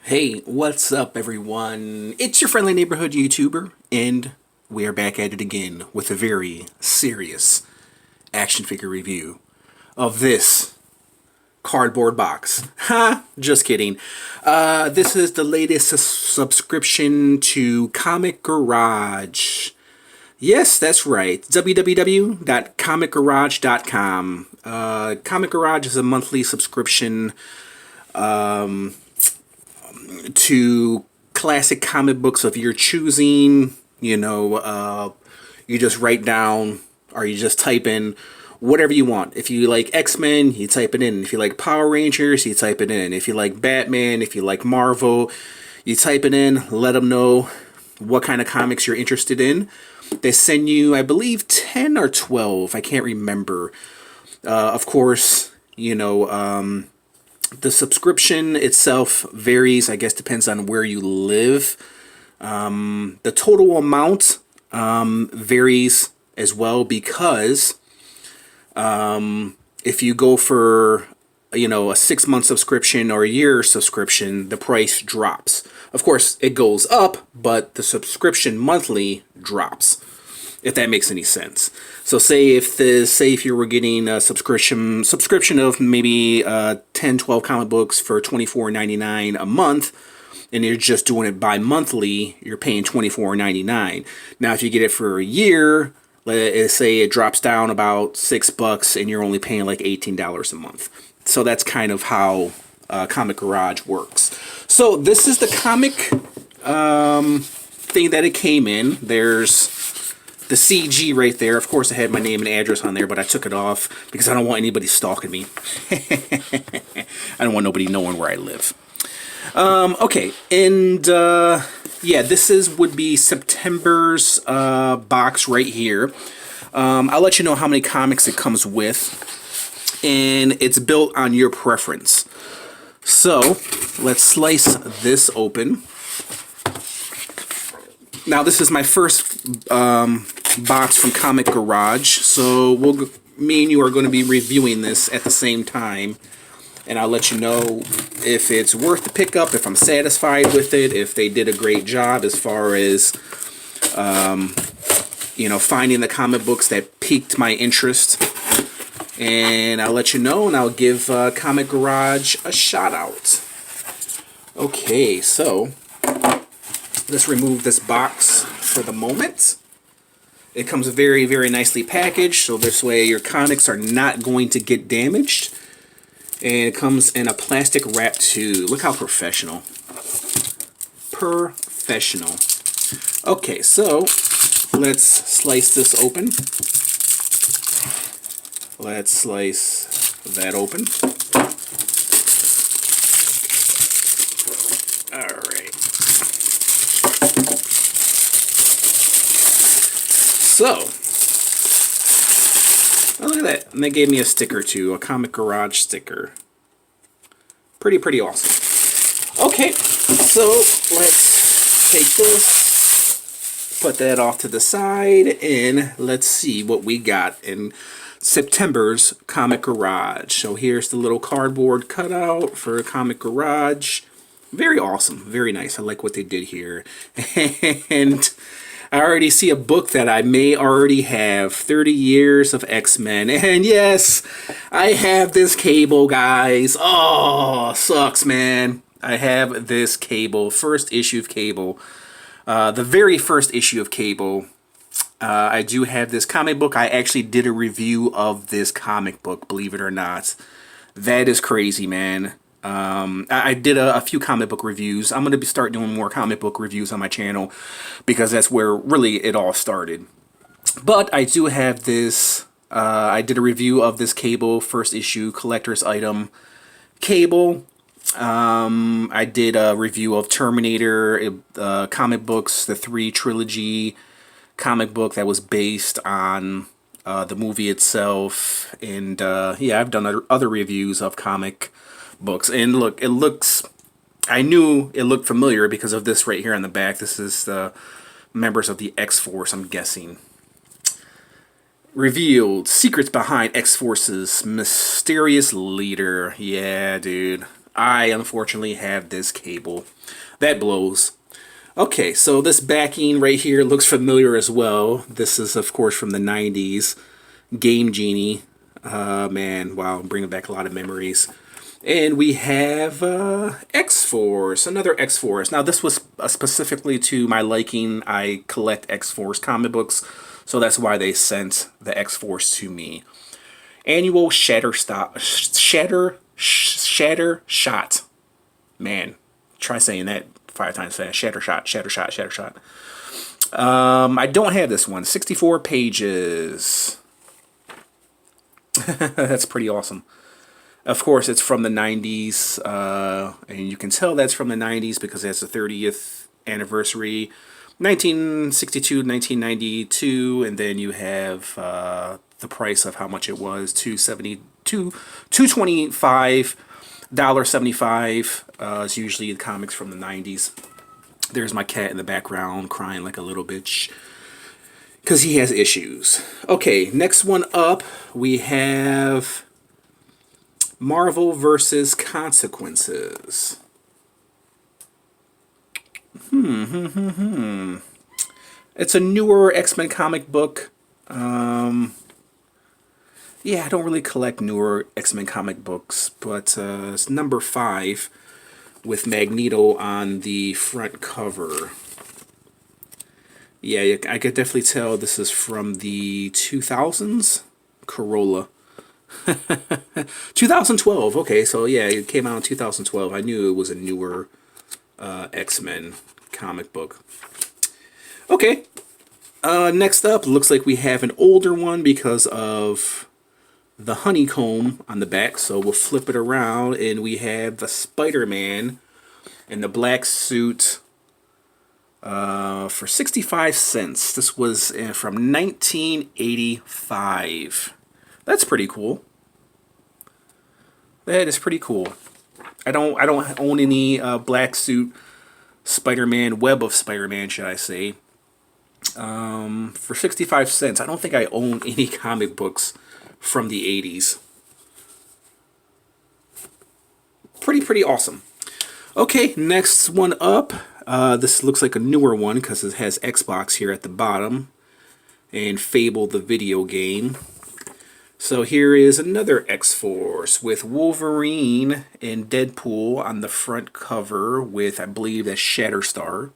Hey, what's up, everyone? It's your friendly neighborhood YouTuber, and we are back at it again with a very serious action figure review of this cardboard box. Ha! Just kidding. This is the latest subscription to Comic Garage. Yes, that's right. www.comicgarage.com. Comic Garage is a monthly subscription to classic comic books of your choosing. You just write down or you just type in whatever you want. If you like X-Men, you type it in. If you like Power Rangers, you type it in. If you like Batman, if you like Marvel, you type it in. Let them know what kind of comics you're interested in. They send you, I believe, 10 or 12. I can't remember. Of course, the subscription itself varies. I guess depends on where you live. The total amount varies as well because if you go for a 6-month subscription or a year subscription, the price drops. Of course, it goes up, but the subscription monthly drops, if that makes any sense. So say if you were getting a subscription of maybe 10, 12 comic books for $24.99 a month, and you're just doing it bi-monthly, you're paying $24.99. Now if you get it for a year, let's say it drops down about $6 and you're only paying like $18 a month. So that's kind of how Comic Garage works. So this is the comic thing that it came in. There's the CG right there. Of course, I had my name and address on there, but I took it off because I don't want anybody stalking me. I don't want nobody knowing where I live. Okay, and yeah, would be September's box right here. I'll let you know how many comics it comes with, and it's built on your preference. So let's slice this open. Now this is my first box from Comic Garage, so me and you are going to be reviewing this at the same time, and I'll let you know if it's worth the pickup, if I'm satisfied with it, if they did a great job as far as finding the comic books that piqued my interest. And I'll let you know, and I'll give Comic Garage a shout out. Okay, so let's remove this box for the moment. It comes very, very nicely packaged, so this way your comics are not going to get damaged. And it comes in a plastic wrap too. Look how professional. Professional. Okay, so let's slice this open. Let's slice that open. Alright. So, oh, look at that. And they gave me a sticker too, a Comic Garage sticker. Pretty awesome. Okay, so let's take this, put that off to the side, and let's see what we got in September's Comic Garage. So here's the little cardboard cutout for Comic Garage. Very awesome, very nice. I like what they did here. And I already see a book that I may already have, 30 Years of X-Men. And yes, I have this Cable, guys. Oh, sucks, man. I have this Cable, first issue of Cable. The very first issue of Cable. I do have this comic book. I actually did a review of this comic book, believe it or not. That is crazy, man. I did a few comic book reviews. I'm going to start doing more comic book reviews on my channel because that's where really it all started. But I do have this. I did a review of this Cable first issue collector's item Cable. I did a review of Terminator comic books, the 3 trilogy comic book that was based on the movie itself. And yeah, I've done other reviews of comic books, and look, I knew it looked familiar because of this right here on the back. This is the members of the X-Force, I'm guessing. Revealed secrets behind X-Force's mysterious leader. Yeah, dude. I unfortunately have this cable. That blows. Okay, so this backing right here looks familiar as well. This is, of course, from the 90s. Game Genie. Man, wow, bringing back a lot of memories. And we have X-Force, another X-Force. Now, this was specifically to my liking. I collect X-Force comic books, so that's why they sent the X-Force to me. Annual Shatter Shot. Man, try saying that 5 times fast. Shatter Shot. I don't have this one. 64 pages. That's pretty awesome. Of course, it's from the 90s, and you can tell that's from the 90s because it's the 30th anniversary. 1962, 1992, and then you have the price of how much it was, $225.75 is usually the comics from the 90s. There's my cat in the background crying like a little bitch because he has issues. Okay, next one up, we have Marvel vs. Consequences. It's a newer X-Men comic book. Yeah, I don't really collect newer X-Men comic books, but it's number 5 with Magneto on the front cover. Yeah, I could definitely tell this is from the 2000s. Corolla. 2012. Okay, so yeah, it came out in 2012. I knew it was a newer X-Men comic book. Okay, next up, looks like we have an older one because of the honeycomb on the back. So we'll flip it around, and we have the Spider-Man in the black suit for 65 cents. This was from 1985. That's pretty cool. That is pretty cool. I don't own any black suit Spider-Man, Web of Spider-Man, should I say. For 65 cents, I don't think I own any comic books from the 80s. Pretty awesome. Okay, next one up. This looks like a newer one because it has Xbox here at the bottom. And Fable the video game. So here is another X-Force with Wolverine and Deadpool on the front cover with, I believe, that's Shatterstar.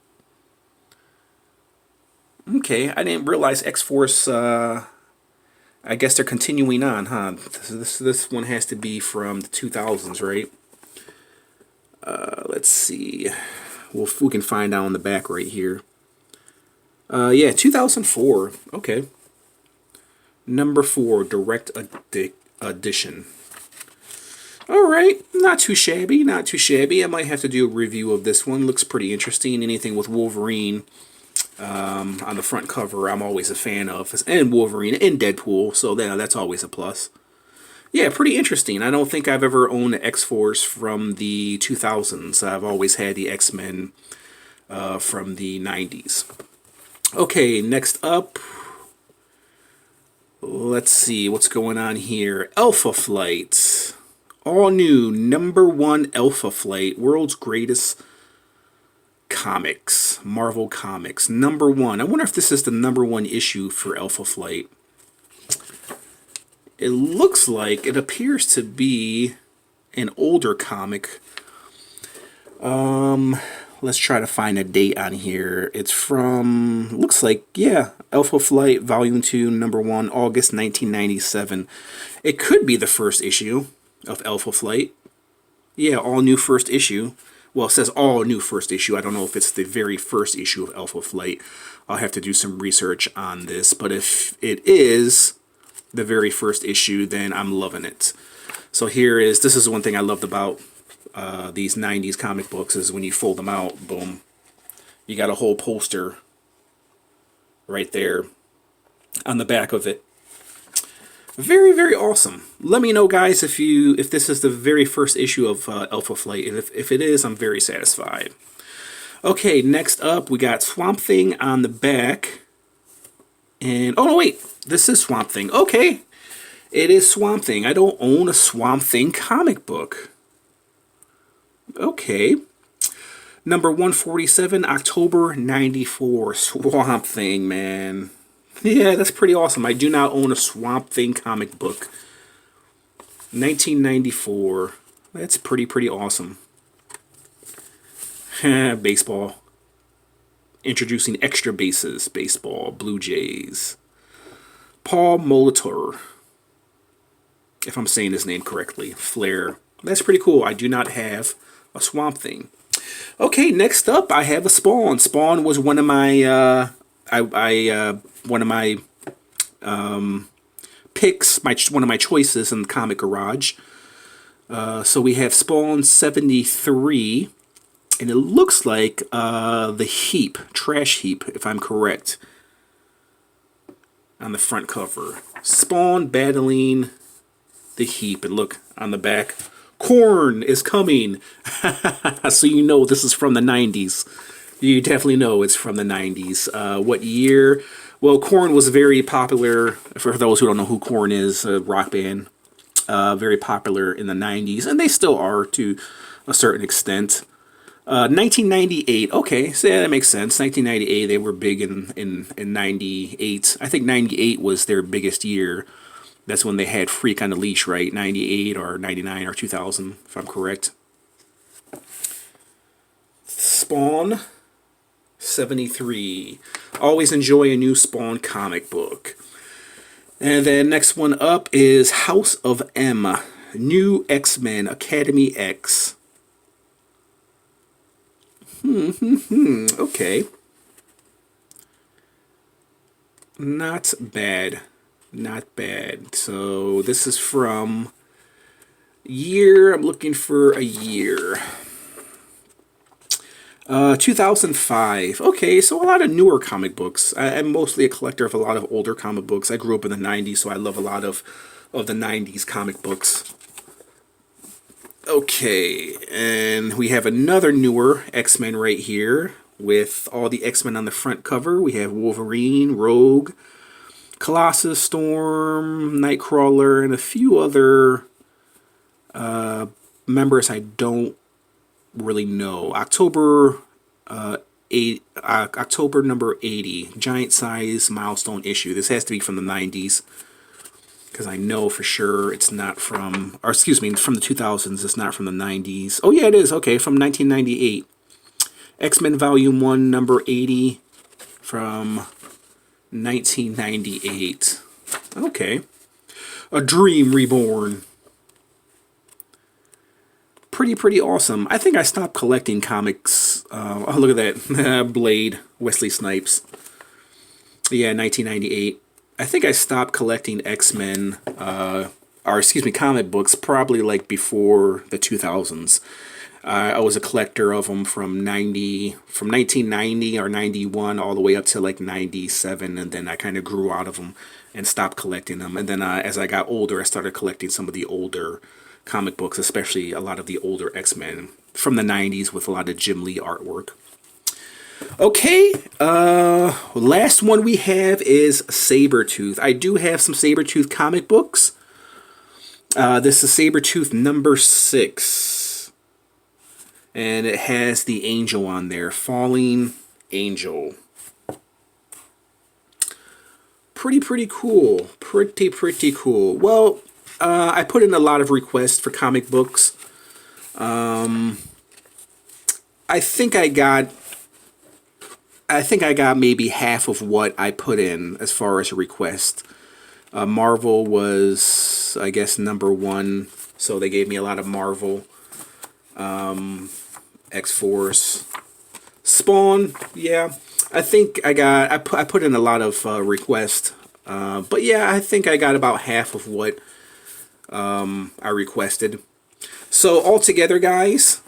Okay, I didn't realize X-Force, I guess they're continuing on, huh? This one has to be from the 2000s, right? Let's see. We can find out on the back right here. Yeah, 2004. Okay. Number 4, Direct Edition. Alright, not too shabby, not too shabby. I might have to do a review of this one. Looks pretty interesting. Anything with Wolverine on the front cover, I'm always a fan of. And Wolverine and Deadpool, so that's always a plus. Yeah, pretty interesting. I don't think I've ever owned an X-Force from the 2000s. I've always had the X-Men from the 90s. Okay, next up, let's see what's going on here. Alpha Flight. All new, number 1 Alpha Flight. World's greatest comics. Marvel Comics. Number 1. I wonder if this is the number 1 issue for Alpha Flight. It looks like it appears to be an older comic. Let's try to find a date on here. It's from, looks like, yeah, Alpha Flight, Volume 2, Number 1, August 1997. It could be the first issue of Alpha Flight. Yeah, all new first issue. Well, it says all new first issue. I don't know if it's the very first issue of Alpha Flight. I'll have to do some research on this. But if it is the very first issue, then I'm loving it. So this is one thing I loved about these 90s comic books is when you fold them out, boom, you got a whole poster right there on the back of it. Very, very awesome. Let me know, guys, if this is the very first issue of Alpha Flight. And if it is, I'm very satisfied. Okay, next up, we got Swamp Thing on the back. And, oh, no, wait. This is Swamp Thing. Okay. It is Swamp Thing. I don't own a Swamp Thing comic book. Okay. Number 147, October 94. Swamp Thing, man. Yeah, that's pretty awesome. I do not own a Swamp Thing comic book. 1994. That's pretty awesome. Baseball. Introducing extra bases. Baseball. Blue Jays. Paul Molitor. If I'm saying his name correctly. Flair. That's pretty cool. I do not have a Swamp Thing. Okay, next up I have a Spawn. Spawn was one of my picks, one of my choices in the Comic Garage. So we have Spawn 73, and it looks like the Heap, Trash Heap, if I'm correct, on the front cover. Spawn battling the Heap, and look on the back, Korn is coming. So you know this is from the 90s. You definitely know it's from the 90s. What year? Well, Korn was very popular. For those who don't know who Korn is, a rock band. Very popular in the 90s, and they still are to a certain extent. 1998. Okay, so yeah, that makes sense. 1998, they were big in 98. I think 98 was their biggest year. That's when they had Freak on the Leash, right? 98 or 99 or 2000, if I'm correct. Spawn 73. Always enjoy a new Spawn comic book. And then next one up is House of M. New X-Men Academy X. Okay. Not bad. Not bad. So this is from year. I'm looking for a year. 2005. Okay, so a lot of newer comic books. I'm mostly a collector of a lot of older comic books. I grew up in the 90s, so I love a lot of the 90s comic books. Okay, and we have another newer X-Men right here with all the X-Men on the front cover. We have Wolverine, Rogue, Colossus, Storm, Nightcrawler, and a few other members I don't really know. October number 80, giant size milestone issue. This has to be from the 90s because I know for sure it's not from, or excuse me, from the 2000s. It's not from the 90s. Oh yeah, it is. Okay, from 1998. X-Men Volume 1, number 80 from 1998. Okay. A Dream Reborn. Pretty awesome. I think I stopped collecting comics. Oh, look at that. Blade, Wesley Snipes. Yeah, 1998. I think I stopped collecting X-Men, or excuse me, comic books probably like before the 2000s. I was a collector of them from 1990 or 91 all the way up to like 97, and then I kind of grew out of them and stopped collecting them. And then as I got older, I started collecting some of the older comic books, especially a lot of the older X-Men from the 90s with a lot of Jim Lee artwork. Okay, last one we have is Sabretooth. I do have some Sabretooth comic books. This is Sabretooth number 6. And it has the angel on there, Falling Angel. Pretty cool. Pretty cool. Well, I put in a lot of requests for comic books. I think I got maybe half of what I put in as far as a request. Marvel was, I guess, number 1, so they gave me a lot of Marvel. X-Force, Spawn, yeah. I think I put in a lot of requests, but yeah, I think I got about half of what I requested. So altogether, guys,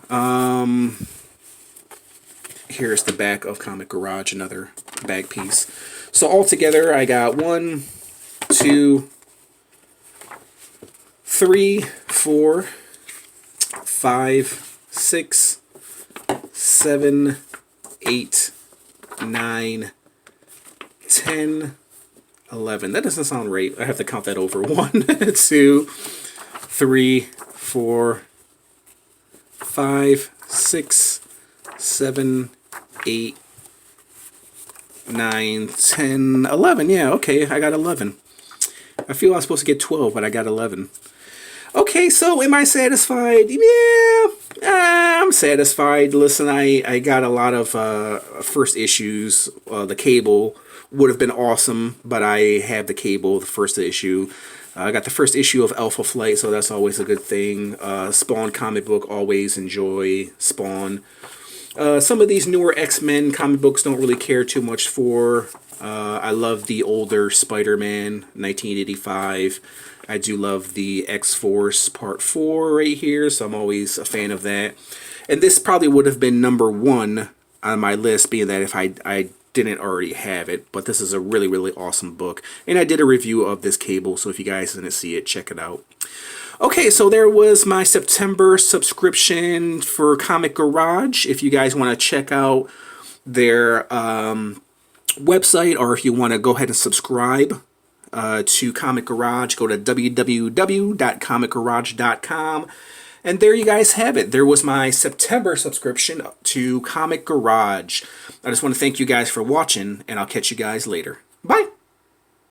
here's the back of Comic Garage, another bag piece. So altogether, I got 1, 2, 3, 4, 5, 6, 7, 8, 9, 10, 11. That doesn't sound right. I have to count that over. 1, 2, 3, 4, 5, 6, 7, 8, 9, 10, 11. Yeah, okay, I got 11. I feel I was supposed to get 12, but I got 11. Okay, so am I satisfied? Yeah, I'm satisfied. Listen, I got a lot of first issues. The cable would have been awesome, but I have the cable, the first issue. I got the first issue of Alpha Flight, so that's always a good thing. Spawn comic book, always enjoy Spawn. Some of these newer X-Men comic books don't really care too much for. I love the older Spider-Man, 1985. I do love the X-Force Part 4 right here, so I'm always a fan of that. And this probably would have been number 1 on my list, being that if I didn't already have it. But this is a really, really awesome book. And I did a review of this cable, so if you guys didn't see it, check it out. Okay, so there was my September subscription for Comic Garage. If you guys want to check out their website, or if you want to go ahead and subscribe to Comic Garage, go to www.comicgarage.com. And there you guys have it. There was my September subscription to Comic Garage. I just want to thank you guys for watching, and I'll catch you guys later. Bye!